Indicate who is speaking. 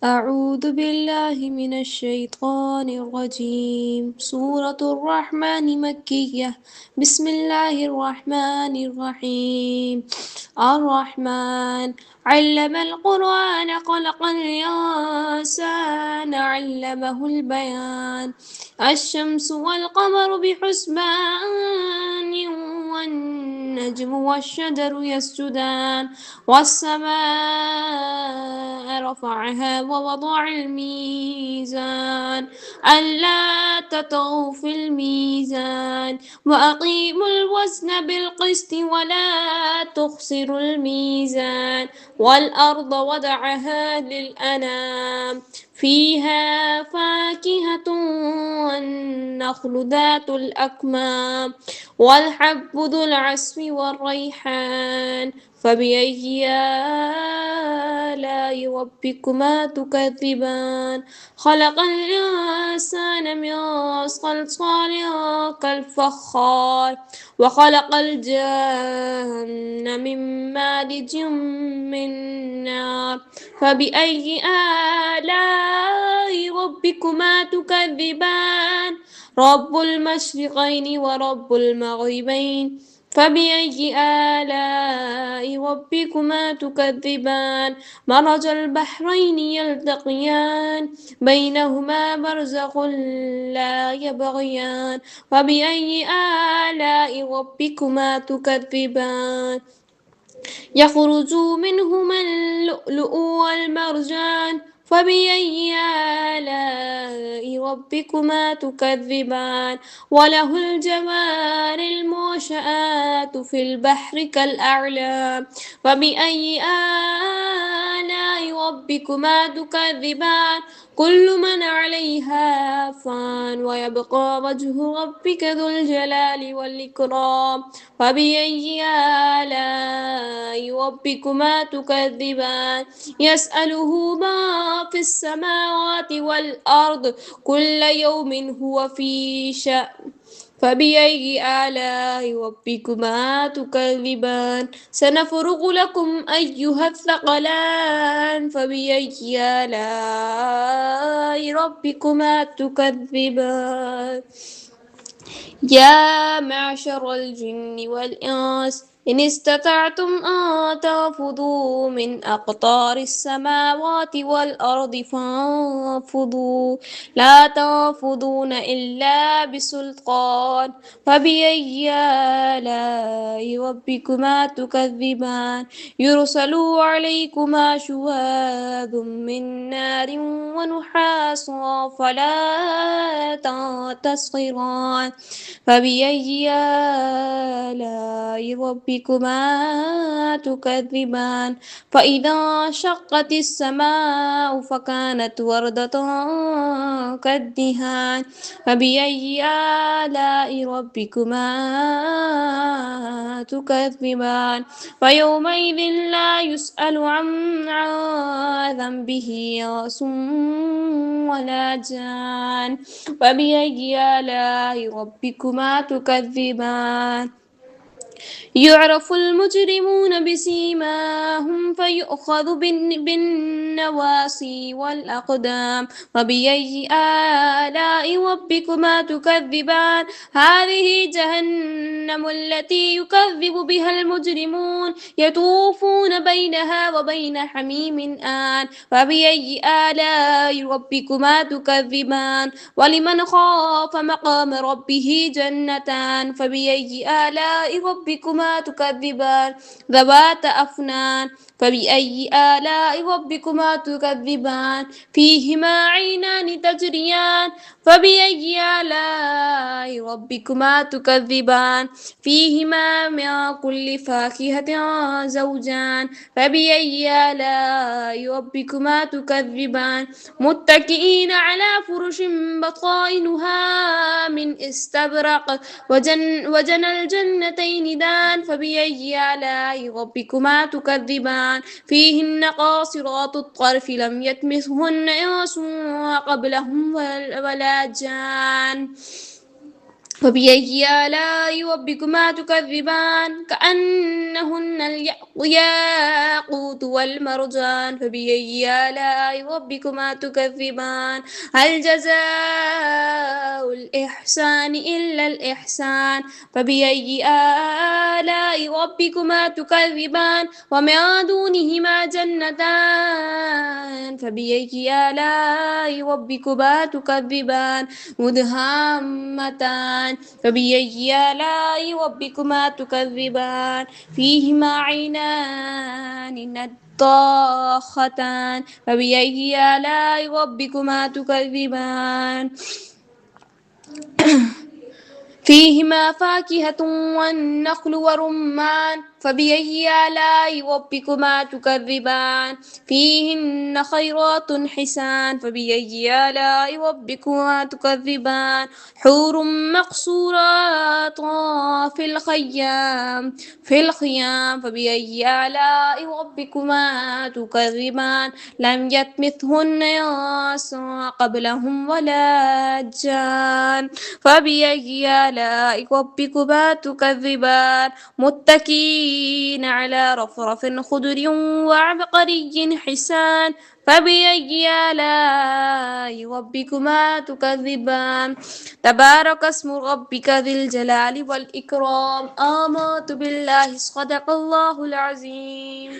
Speaker 1: أعوذ بالله من الشيطان الرجيم. سورة الرحمن مكية. بسم الله الرحمن الرحيم. الرحمن علم القرآن خلق الإنسان علمه البيان. الشمس والقمر بحسبان والنجم والشجر يسجدان والسماء رفعها ووضع الميزان ألا تطغوا في الميزان وأقيموا الوزن بالقسط ولا تخسروا الميزان والأرض وضعها للأنام فيها فاكهة والنخل ذات الأكمام والحب ذو العصف والريحان فبأي آلاء ربكما تكذبان خلق الإنسان من صلصال كالفخار وخلق الجن من مارج من نار فبأي آلاء ربكما تكذبان رب المشرقين ورب المغربين فبأي آلاء ربكما تكذبان مرج البحرين يلتقيان بينهما برزخ لا يبغيان فبأي آلاء ربكما تكذبان يخرج منهما اللؤلؤ والمرجان فبأي آلاء ربكما تكذبان وله الجوار المنشآت في البحر كالأعلام فبأي آلاء ربكما تكذبان كل من عليها فان ويبقى وجه ربك ذو الجلال والإكرام فبأي آلاء ربكما تكذبان يسأله ما في السماوات والأرض كل يوم هو في شأن فبأي آلاء ربكما تكذبان سنفرغ لكم أيها الثقلان فبأي آلاء ربكما تكذبان يا معشر الجن والإنس إن استطعتم أن تنفذوا من أقطار السماوات والأرض فانفذوا لا تنفذون إلا بسلطان فبأي آلاء ربكما تكذبان يرسل عليكما شواظ من نار ونحاس فلا تنتصران فبأي آلاء ربكما تكذبان فإذا انشقت السماء فكانت وردة كالدهان فبأي آلاء ربكما تكذبان فيومئذ لا يسأل عن ذنبه انس ولا جان فبأي آلاء ربكما تكذبان يعرف المجرمون بسيماهم فيؤخذ بالنواصي والأقدام وبأي آلاء ربكما تكذبان هذه جهنم التي يكذب بها المجرمون يطوفون بينها وبين حميم آن فبأي آلاء ربكما تكذبان ولمن خاف مقام ربه جنتان فبأي آلاء ربكما تكذبان ذوات أفنان فبأي آلاء ربكما تكذبان فيهما عينان تجريان فبأي آلاء ربكما تكذبان فيهما من كل فاكهة زوجان فبأي آلاء ربكما تكذبان متكئين على فرش بطائنها من استبرق وجنى الجنتين دان فبأي آلاء ربكما تكذبان فيهن قاصرات الطرف لم يطمثهن إنس قبلهم ولا جان فبأي آلاء ربكما تكذبان كأنهن الياقوت والمرجان فبأي آلاء ربكما تكذبان هل جزاء الإحسان إلا الإحسان فبأي آلاء ربكما تكذبان ومن دونهما جنتان فبأي آلاء ربكما تكذبان مدهامتان فبأي آلاء ربكما تكذبان فيهما عينان نضاختان فبأي آلاء ربكما تكذبان فيهما فاكهة والنخل ورمان فبأي آلاء ربكما تكذبان فيهن خيرات حسان فبأي آلاء ربكما تكذبان حور مقصورات في الخيام فبأي آلاء ربكما تكذبان لم يطمثهن إنس قبلهم ولا جان فبأي آلاء ربكما تكذبان متكئين على رفرف خضر وعبقري حسان فبأي آلاء ربكما تكذبان تبارك اسم ربك ذي الجلال والإكرام آمنت بالله صدق الله العظيم.